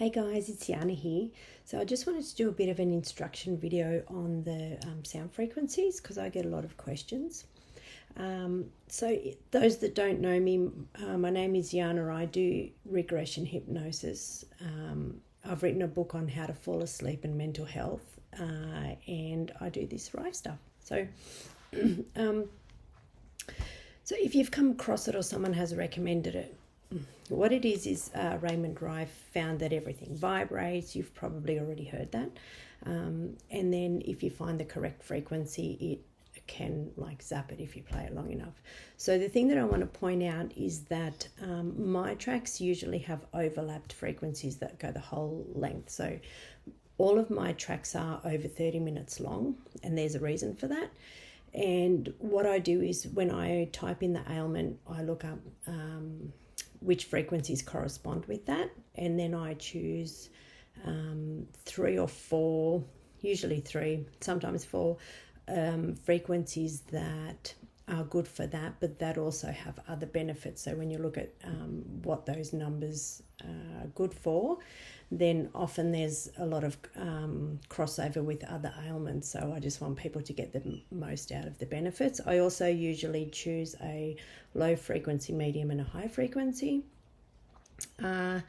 Hey guys, it's Yana here. So I just wanted to do a bit of an instruction video on the sound frequencies because I get a lot of questions. So those that don't know me, my name is Yana. I do regression hypnosis. I've written a book on how to fall asleep and mental health, and I do this Rive stuff. So, so if you've come across it or someone has recommended it, what it is Raymond Rive found that everything vibrates. You've probably already heard that. And then if you find the correct frequency, it can like zap it if you play it long enough. So the thing that I want to point out is that my tracks usually have overlapped frequencies that go the whole length. So all of my tracks are over 30 minutes long, and there's a reason for that. And what I do is when I type in the ailment, I look up which frequencies correspond with that, and then I choose 3 or 4, usually 3, sometimes 4 frequencies that are good for that, but that also have other benefits. So when you look at what those numbers are good for, then often there's a lot of crossover with other ailments. So I just want people to get the most out of the benefits. I also usually choose a low frequency, medium, and a high frequency. And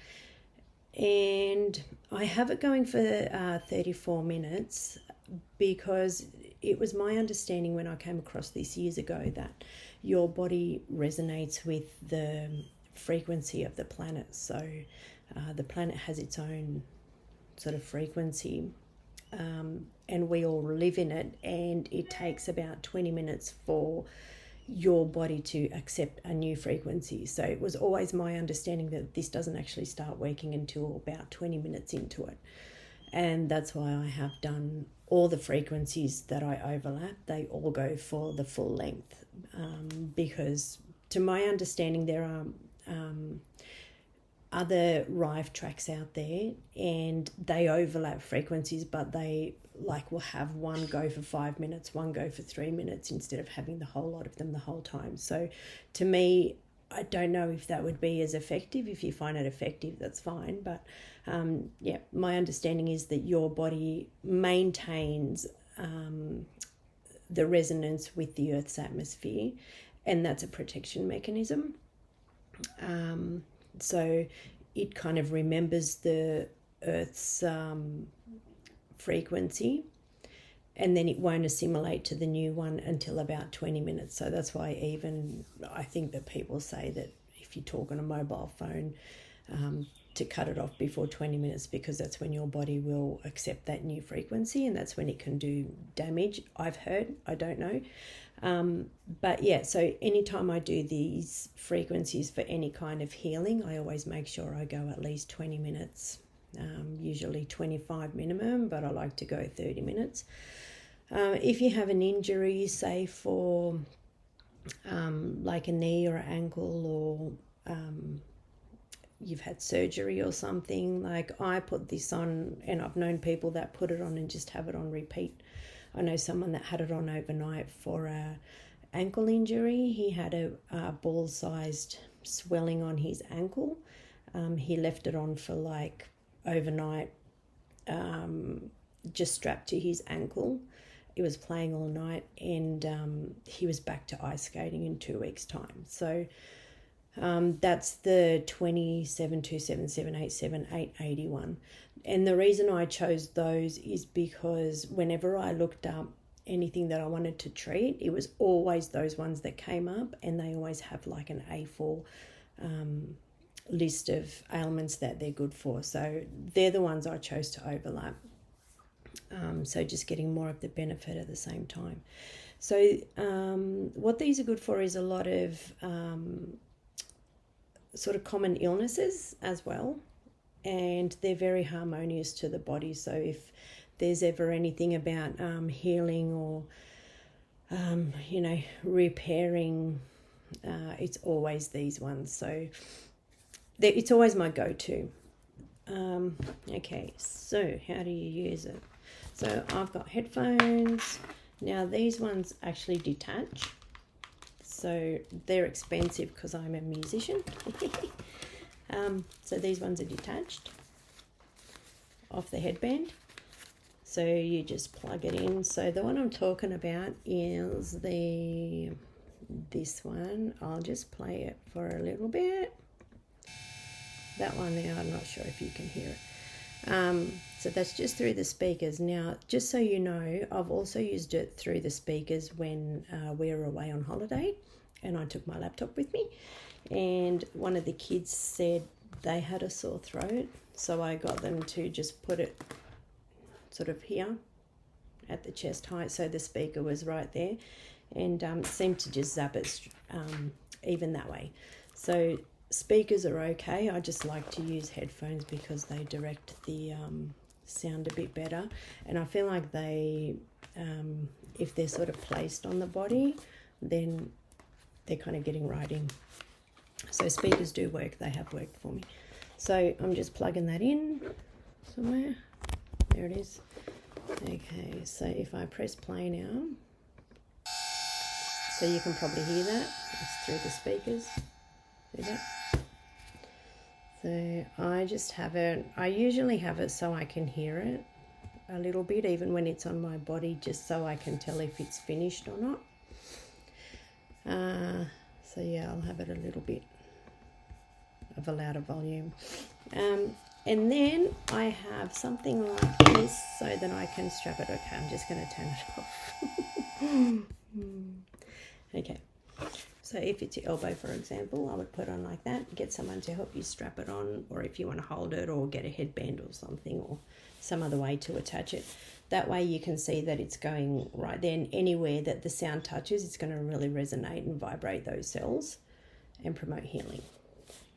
I have it going for 34 minutes because it was my understanding when I came across this years ago that your body resonates with the frequency of the planet. So the planet has its own sort of frequency, and we all live in it, and it takes about 20 minutes for your body to accept a new frequency. So it was always my understanding that this doesn't actually start working until about 20 minutes into it. And that's why I have done all the frequencies that I overlap. They all go for the full length, because to my understanding there are other Rive tracks out there and they overlap frequencies, but they will have one go for 5 minutes, one go for 3 minutes, instead of having the whole lot of them the whole time. So to me, I don't know if that would be as effective. If you find it effective, that's fine. But yeah, my understanding is that your body maintains the resonance with the Earth's atmosphere, and that's a protection mechanism. So it kind of remembers the Earth's frequency, and then it won't assimilate to the new one until about 20 minutes. So that's why even I think that people say that if you talk on a mobile phone, to cut it off before 20 minutes, because that's when your body will accept that new frequency, and that's when it can do damage. I've heard, I don't know. But yeah, so anytime I do these frequencies for any kind of healing, I always make sure I go at least 20 minutes, usually 25 minimum, but I like to go 30 minutes. If you have an injury, say for like a knee or an ankle, or you've had surgery or something, like I put this on, and I've known people that put it on and just have it on repeat. I know someone that had it on overnight for a ankle injury. He had a ball-sized swelling on his ankle. He left it on for like overnight, just strapped to his ankle. It was playing all night, and he was back to ice skating in 2 weeks' time. So that's the 2727787881. And the reason I chose those is because whenever I looked up anything that I wanted to treat, it was always those ones that came up, and they always have like an A4 list of ailments that they're good for. So they're the ones I chose to overlap. So just getting more of the benefit at the same time. So what these are good for is a lot of sort of common illnesses as well, and they're very harmonious to the body. So if there's ever anything about healing or repairing, it's always these ones. So it's always my go-to. Okay, so how do you use it? So I've got headphones. Now these ones actually detach, so they're expensive because I'm a musician. So these ones are detached. off the headband. So you just plug it in. So the one I'm talking about is this one. I'll just play it for a little bit. That one there, I'm not sure if you can hear it. So that's just through the speakers. Now, just so you know, I've also used it through the speakers when we were away on holiday and I took my laptop with me. And one of the kids said they had a sore throat. So I got them to just put it sort of here at the chest height. So the speaker was right there and seemed to just zap it even that way. So speakers are okay. I just like to use headphones because they direct the sound a bit better, and I feel like they if they're sort of placed on the body, then they're kind of getting right in. So speakers do work. They have worked for me. So I'm just plugging that in somewhere. There it is. Okay, so if I press play now, so you can probably hear that. It's through the speakers. See that? So I just have it, I usually have it so I can hear it a little bit, even when it's on my body, just so I can tell if it's finished or not. So yeah, I'll have it a little bit of a louder volume. And then I have something like this so that I can strap it. Okay, I'm just going to turn it off. Okay. So if it's your elbow, for example, I would put on like that, get someone to help you strap it on, or if you want to hold it or get a headband or something or some other way to attach it. That way you can see that it's going right there, and anywhere that the sound touches, it's going to really resonate and vibrate those cells and promote healing.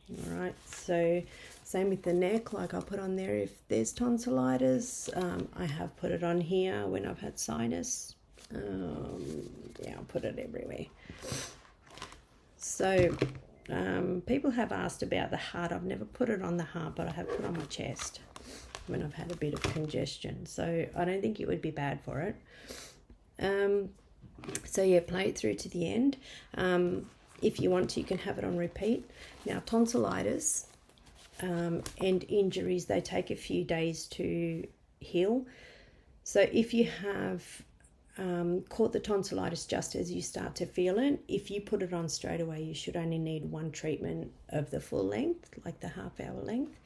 All right, so same with the neck, like I'll put on there if there's tonsillitis. I have put it on here when I've had sinus. Yeah, I'll put it everywhere. So people have asked about the heart. I've never put it on the heart, but I have put it on my chest when I've had a bit of congestion. So I don't think it would be bad for it. So yeah, play it through to the end. If you want to, you can have it on repeat. Now, tonsillitis and injuries, they take a few days to heal. So if you have caught the tonsillitis just as you start to feel it, if you put it on straight away, you should only need one treatment of the full length, like the half-hour length.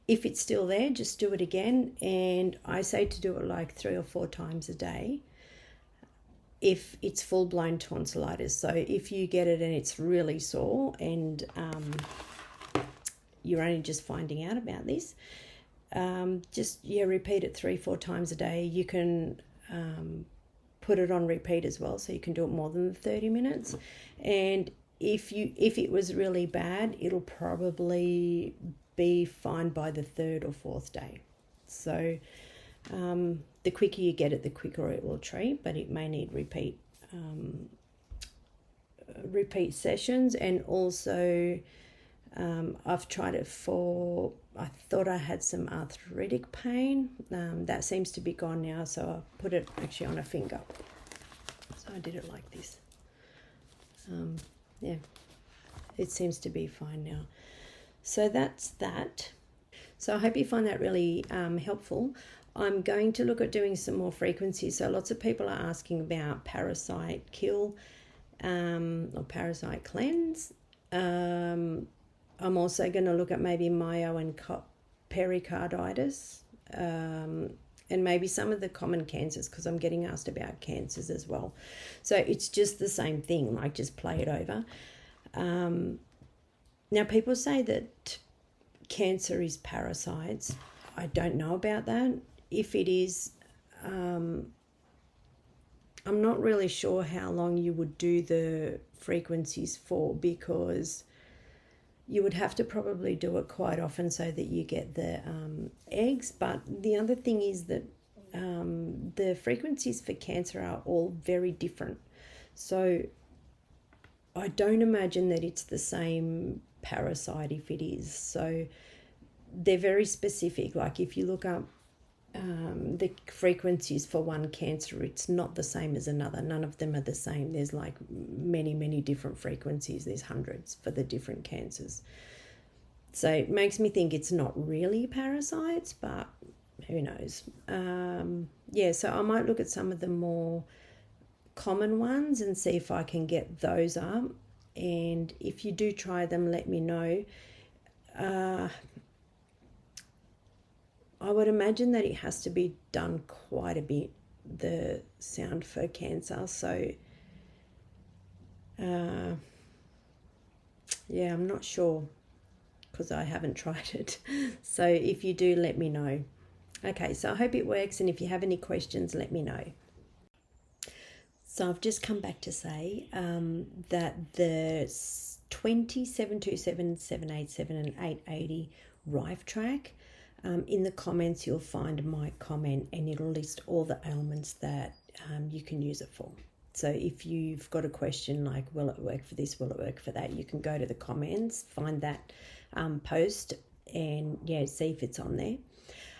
If it's still there, just do it again, and I say to do it like 3 or 4 times a day if it's full-blown tonsillitis. So if you get it and it's really sore and you're only just finding out about this, just repeat it 3-4 times a day. You can put it on repeat as well, so you can do it more than 30 minutes. And if it was really bad, it'll probably be fine by the 3rd or 4th day. So the quicker you get it, the quicker it will treat, but it may need repeat sessions. And also I've tried it for, I thought I had some arthritic pain. That seems to be gone now, so I put it actually on a finger. So I did it like this. Yeah, it seems to be fine now. So that's that. So I hope you find that really helpful. I'm going to look at doing some more frequencies. So lots of people are asking about parasite kill or parasite cleanse. I'm also going to look at maybe myo and pericarditis, and maybe some of the common cancers, because I'm getting asked about cancers as well. So it's just the same thing, like just play it over. Now, people say that cancer is parasites. I don't know about that. If it is, I'm not really sure how long you would do the frequencies for, because you would have to probably do it quite often so that you get the eggs. But the other thing is that the frequencies for cancer are all very different. So I don't imagine that it's the same parasite if it is. So they're very specific. Like if you look up the frequencies for one cancer, it's not the same as another. None of them are the same. There's like many different frequencies. There's hundreds for the different cancers. So it makes me think it's not really parasites, but who knows. Yeah, so I might look at some of the more common ones and see if I can get those up. And if you do try them, let me know. I would imagine that it has to be done quite a bit, the sound for cancer. So, yeah, I'm not sure because I haven't tried it. So if you do, let me know. Okay, so I hope it works, and if you have any questions, let me know. So I've just come back to say that the 727, 787 and 880 Rife track, in the comments you'll find my comment and it'll list all the ailments that you can use it for. So if you've got a question like, will it work for this, will it work for that, you can go to the comments, find that post and yeah, see if it's on there.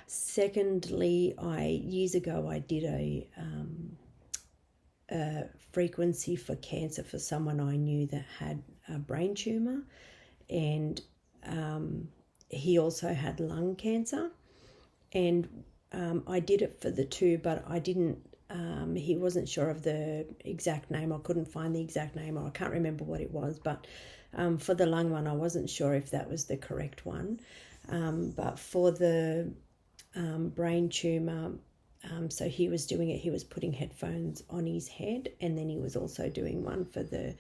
Secondly, years ago I did a frequency for cancer for someone I knew that had a brain tumor, and he also had lung cancer, and I did it for the two, but I didn't. He wasn't sure of the exact name. I couldn't find the exact name, or I can't remember what it was. But for the lung one, I wasn't sure if that was the correct one. But for the brain tumor, so he was doing it. He was putting headphones on his head, and then he was also doing one for the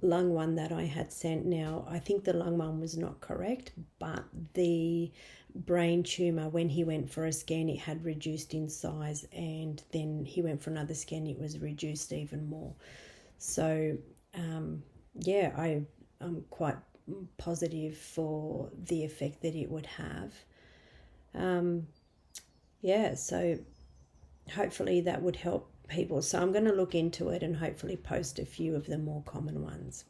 lung one that I had sent. Now, I think the lung one was not correct, but the brain tumor, when he went for a scan, it had reduced in size, and then he went for another scan, it was reduced even more. So, yeah, I'm quite positive for the effect that it would have. Yeah, so hopefully that would help people. So I'm going to look into it and hopefully post a few of the more common ones.